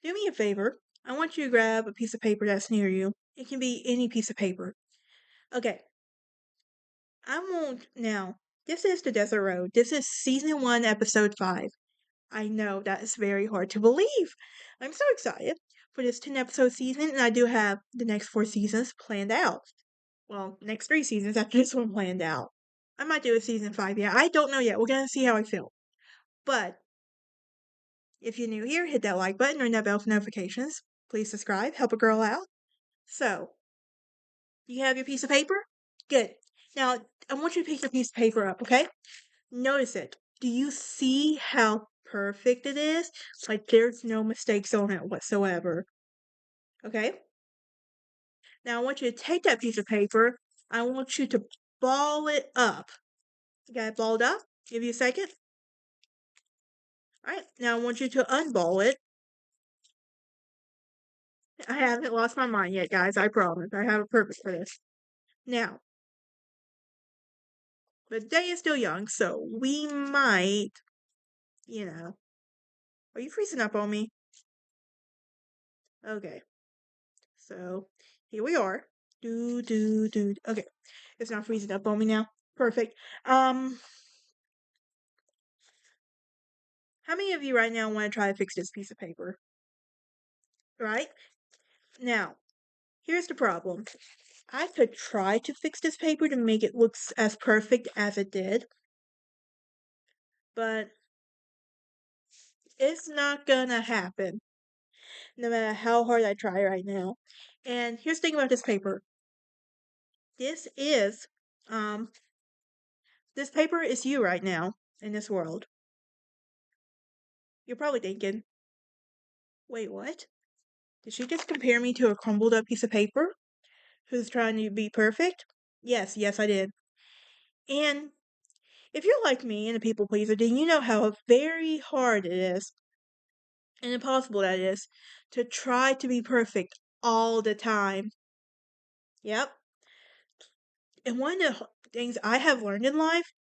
Do me a favor. I want you to grab a piece of paper that's near you. It can be any piece of paper. Okay. I won't now. This is the Desert Road. This is season 1, episode 5. I know that is very hard to believe. I'm so excited for this 10 episode season, and I do have the next 4 seasons planned out. Well, next 3 seasons after this one planned out. I might do a season 5. Yeah, I don't know yet. We're gonna see how I feel. But if you're new here, hit that like button, ring that bell for notifications. Please subscribe, help a girl out. So, you have your piece of paper? Good. Now, I want you to pick your piece of paper up, okay? Notice it. Do you see how perfect it is? Like, there's no mistakes on it whatsoever. Okay? Now, I want you to take that piece of paper. I want you to ball it up. You got it balled up? Give you a second. All right. Now, I want you to unball it. I haven't lost my mind yet, guys. I promise. I have a purpose for this. Now, the day is still young, so we might, you know. Are you freezing up on me? Okay. So, here we are. Do. Okay. It's not freezing up on me now. Perfect. How many of you right now want to try to fix this piece of paper? Right? Now, here's the problem. I could try to fix this paper to make it look as perfect as it did, but it's not gonna happen, no matter how hard I try right now. And here's the thing about this paper. This is, this paper is you right now in this world. You're probably thinking, wait, what? Did she just compare me to a crumbled up piece of paper who's trying to be perfect? Yes, I did. And if you're like me and a people pleaser, then you know how very hard it is and impossible that is to try to be perfect all the time. Yep. And one of the things I have learned in life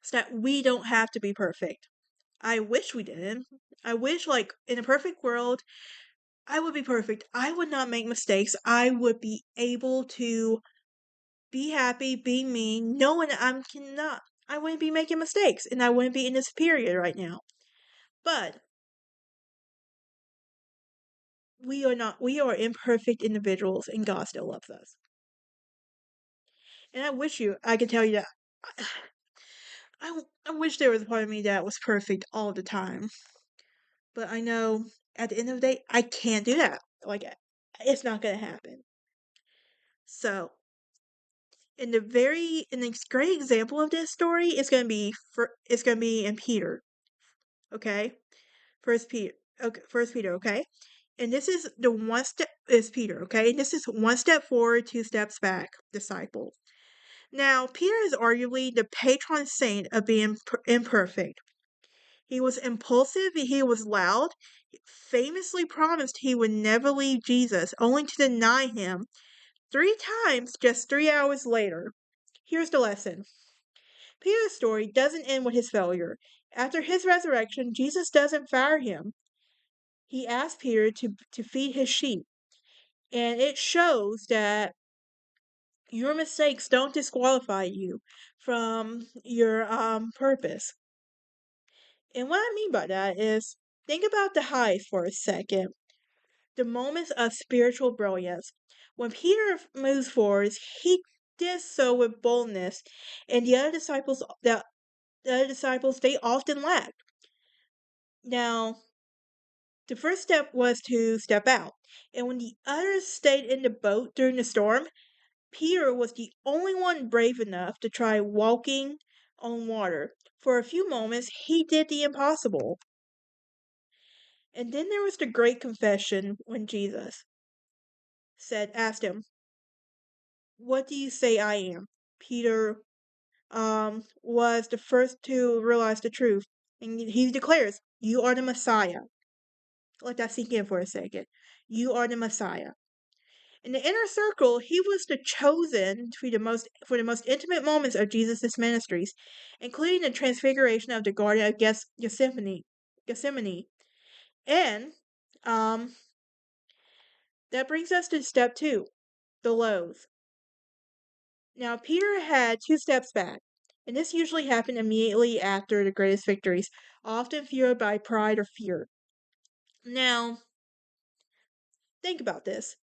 is that we don't have to be perfect. I wish we didn't. I wish, like, in a perfect world, I would be perfect. I would not make mistakes. I would be able to be happy, be me, knowing that I wouldn't be making mistakes and I wouldn't be in this period right now. But we are not, we are imperfect individuals and God still loves us. And I could tell you that. I wish there was a part of me that was perfect all the time. But I know at the end of the day, I can't do that. Like, it's not going to happen. So, in the great example of this story is going to be in Peter. Okay? First Peter, okay? And this is the one step is Peter, okay? And this is one step forward, 2 steps back, disciple. Now, Peter is arguably the patron saint of being imperfect. He was impulsive, he was loud, famously promised he would never leave Jesus, only to deny him 3 times just 3 hours later. Here's the lesson. Peter's story doesn't end with his failure. After his resurrection, Jesus doesn't fire him. He asked Peter to feed his sheep. And it shows that your mistakes don't disqualify you from your purpose. And what I mean by that is think about the highs for a second. The moments of spiritual brilliance. When Peter moves forward, he did so with boldness, and the other disciples they often lacked. Now, the first step was to step out, and when the others stayed in the boat during the storm, Peter was the only one brave enough to try walking on water. For a few moments, he did the impossible. And then there was the great confession when Jesus asked him, "What do you say I am?" Peter was the first to realize the truth. And he declares, "You are the Messiah." Let that sink in for a second. You are the Messiah. In the inner circle, he was the chosen to be for the most intimate moments of Jesus' ministries, including the transfiguration of the Garden of Gethsemane. And that brings us to step 2, the lows. Now, Peter had 2 steps back, and this usually happened immediately after the greatest victories, often fueled by pride or fear. Now, think about this.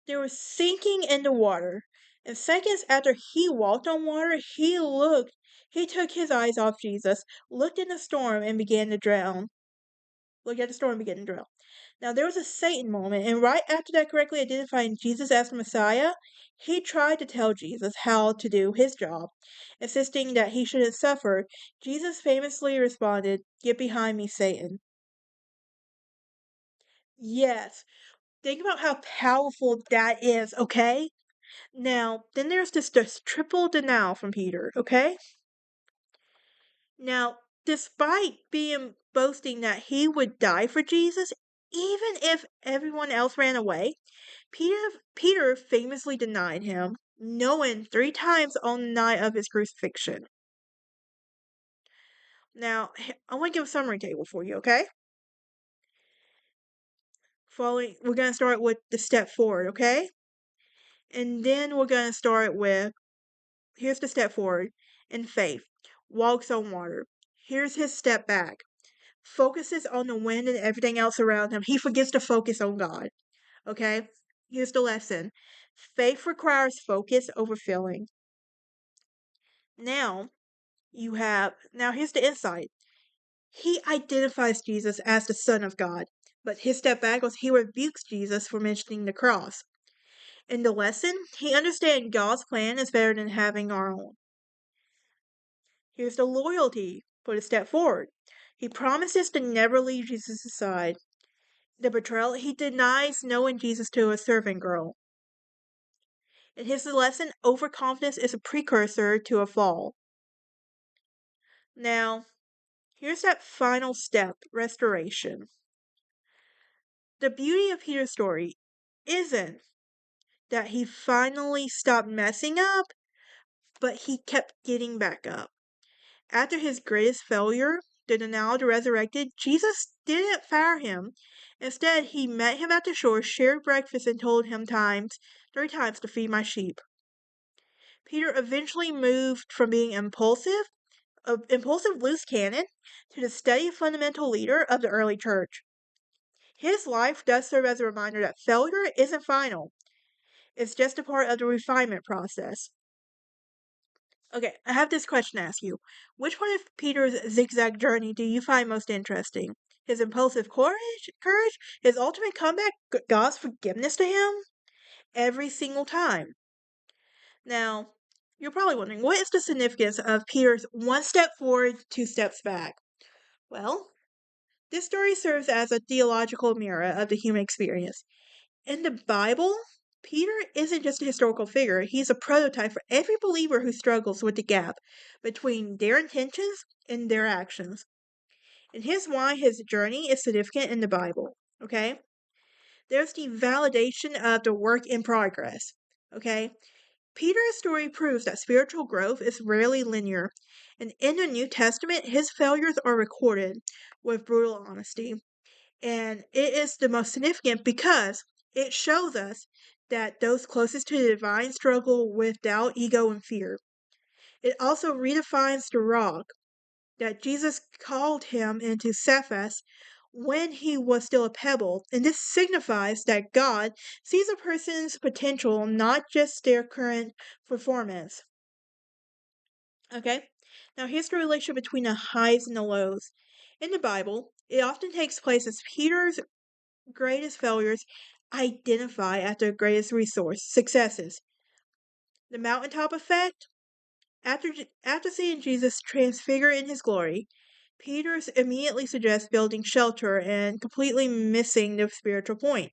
They were sinking in the water, and seconds after he walked on water, he took his eyes off Jesus, looked in the storm, and began to drown. Look at the storm begin to drown. Now, there was a Satan moment, and right after that, correctly identifying Jesus as the Messiah, he tried to tell Jesus how to do his job, insisting that he shouldn't suffer. Jesus famously responded, "Get behind me, Satan." Yes, think about how powerful that is, okay? Now, then there's this triple denial from Peter, okay? Now, despite being boasting that he would die for Jesus, even if everyone else ran away, Peter famously denied him, knowing 3 times on the night of his crucifixion. Now, I want to give a summary table for you, okay? We're going to start with the step forward, okay? And then we're going to start with here's the step forward in faith, walks on water. Here's his step back, focuses on the wind and everything else around him. He forgets to focus on God. Okay? Here's the lesson. Faith requires focus over feeling. Now here's the insight. He identifies Jesus as the Son of God, but his step back was he rebukes Jesus for mentioning the cross. In the lesson, he understands God's plan is better than having our own. Here's the loyalty for the step forward. He promises to never leave Jesus' side. The betrayal, he denies knowing Jesus to a servant girl. In his lesson, overconfidence is a precursor to a fall. Now, here's that final step, restoration. The beauty of Peter's story isn't that he finally stopped messing up, but he kept getting back up. After his greatest failure, the denial to resurrected, Jesus didn't fire him. Instead, he met him at the shore, shared breakfast, and told him 3 times to feed my sheep. Peter eventually moved from being impulsive loose cannon, to the steady fundamental leader of the early church. His life does serve as a reminder that failure isn't final. It's just a part of the refinement process. Okay, I have this question to ask you. Which part of Peter's zigzag journey do you find most interesting? His impulsive courage, his ultimate comeback, God's forgiveness to him? Every single time. Now, you're probably wondering, what is the significance of Peter's 1 step forward, 2 steps back? Well, this story serves as a theological mirror of the human experience. In the Bible, Peter isn't just a historical figure, he's a prototype for every believer who struggles with the gap between their intentions and their actions. And here's why his journey is significant in the Bible, okay? There's the validation of the work in progress, okay? Peter's story proves that spiritual growth is rarely linear, and in the New Testament, his failures are recorded with brutal honesty. And it is the most significant because it shows us that those closest to the divine struggle with doubt, ego, and fear. It also redefines the rock that Jesus called him into Cephas when he was still a pebble, and this signifies that God sees a person's potential, not just their current performance. Okay? Now, here's the relationship between the highs and the lows. In the Bible, it often takes place as Peter's greatest failures identify at their greatest successes. The mountaintop effect, after seeing Jesus transfigure in his glory, Peter immediately suggests building shelter and completely missing the spiritual point.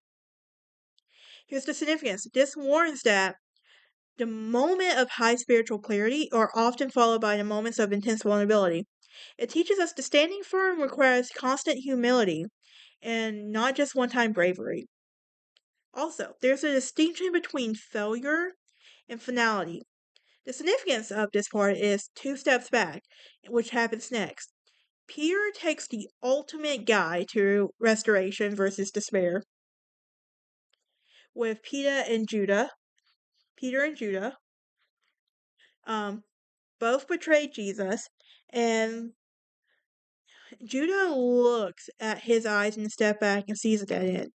Here's the significance. This warns that the moment of high spiritual clarity are often followed by the moments of intense vulnerability. It teaches us that standing firm requires constant humility and not just one-time bravery. Also, there's a distinction between failure and finality. The significance of this part is 2 steps back, which happens next. Peter takes the ultimate guide to restoration versus despair with Peter and Judah. Peter and Judah, um, both betrayed Jesus, and Judah looks at his eyes and steps back and sees a dead end.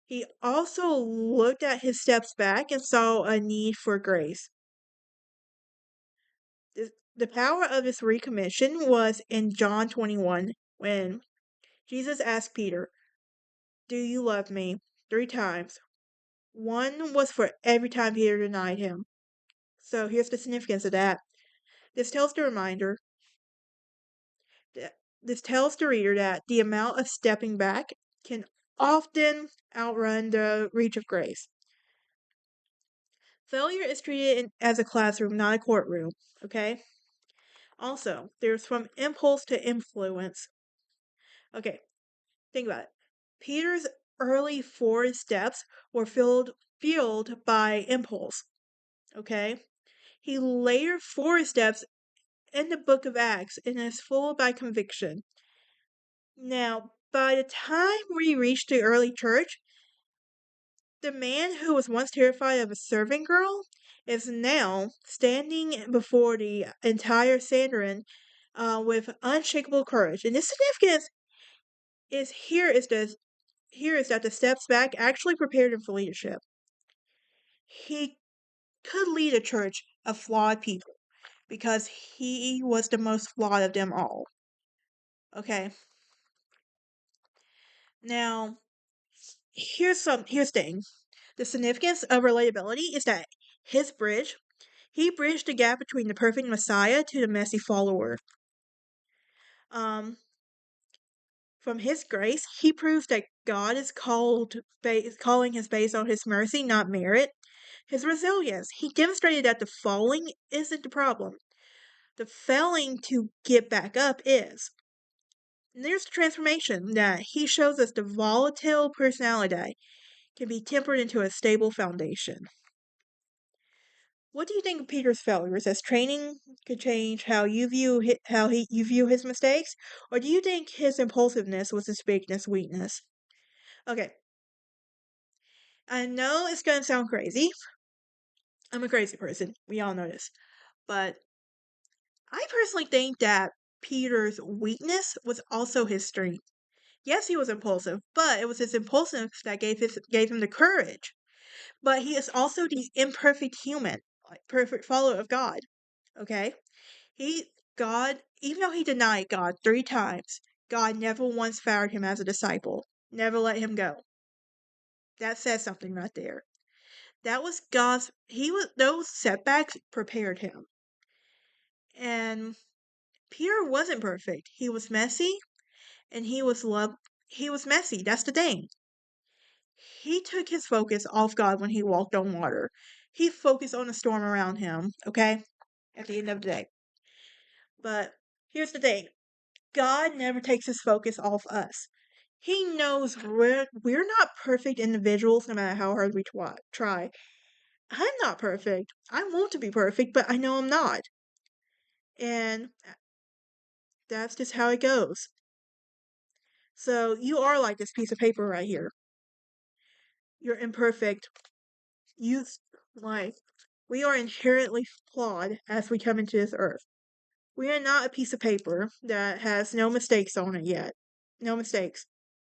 He also looked at his steps back and saw a need for grace. The power of this recommission was in John 21 when Jesus asked Peter, "Do you love me?" 3 times. One was for every time Peter denied him. So here's the significance of that. This tells the reminder that this tells the reader that the amount of stepping back can often outrun the reach of grace. Failure is treated as a classroom, not a courtroom, okay? Also, there's from impulse to influence. Okay, think about it. Peter's early 4 steps were fueled by impulse, okay? He later 4 steps in the book of Acts and is fueled by conviction. Now, by the time we reach the early church, the man who was once terrified of a servant girl is now standing before the entire Sanhedrin with unshakable courage. And the significance is that the steps back actually prepared him for leadership. He could lead a church of flawed people because he was the most flawed of them all. Okay. Now, here's the thing. The significance of relatability is that he bridged the gap between the perfect Messiah to the messy follower. Um, from his grace, he proves that God is calling his based on his mercy, not merit. His resilience, he demonstrated that the falling isn't the problem. The failing to get back up is. And there's the transformation that he shows us the volatile personality can be tempered into a stable foundation. What do you think of Peter's failures? As training could change how you view you view his mistakes, or do you think his impulsiveness was his biggest weakness? Okay, I know it's gonna sound crazy. I'm a crazy person. We all know this, but I personally think that Peter's weakness was also his strength. Yes, he was impulsive, but it was his impulsiveness that gave him the courage. But he is also the imperfect human, like perfect follower of God. Okay? Even though he denied God 3 times, God never once fired him as a disciple. Never let him go. That says something right there. That was those setbacks prepared him. And Peter wasn't perfect. He was messy and he was messy. That's the thing. He took his focus off God when he walked on water. He focused on the storm around him, okay? At the end of the day. But here's the thing. God never takes his focus off us. He knows we're not perfect individuals no matter how hard we try. I'm not perfect. I want to be perfect, but I know I'm not. And that's just how it goes. So you are like this piece of paper right here. You're imperfect. You like we are inherently flawed as we come into this earth. We are not a piece of paper that has no mistakes on it yet. No mistakes.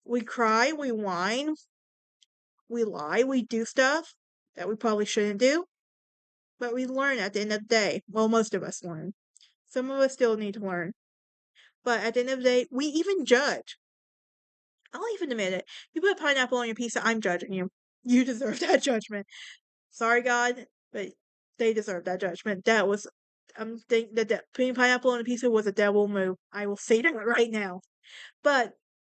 We cry, we whine, we lie, we do stuff that we probably shouldn't do, but we learn at the end of the day. Well, most of us learn. Some of us still need to learn. But at the end of the day, we even judge. I'll even admit it. You put pineapple on your pizza, I'm judging you. You deserve that judgment. Sorry, God, but they deserve that judgment. That was, I'm think that putting pineapple on a pizza was a devil move. I will say that right now. But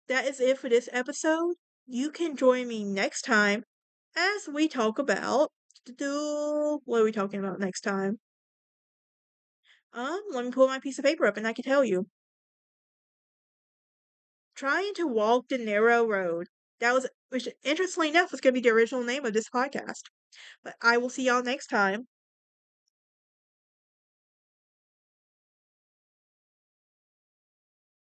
that is it for this episode. You can join me next time as we talk about what are we talking about next time? Let me pull my piece of paper up and I can tell you. Trying to walk the narrow road. Which interestingly enough was going to be the original name of this podcast. But I will see y'all next time.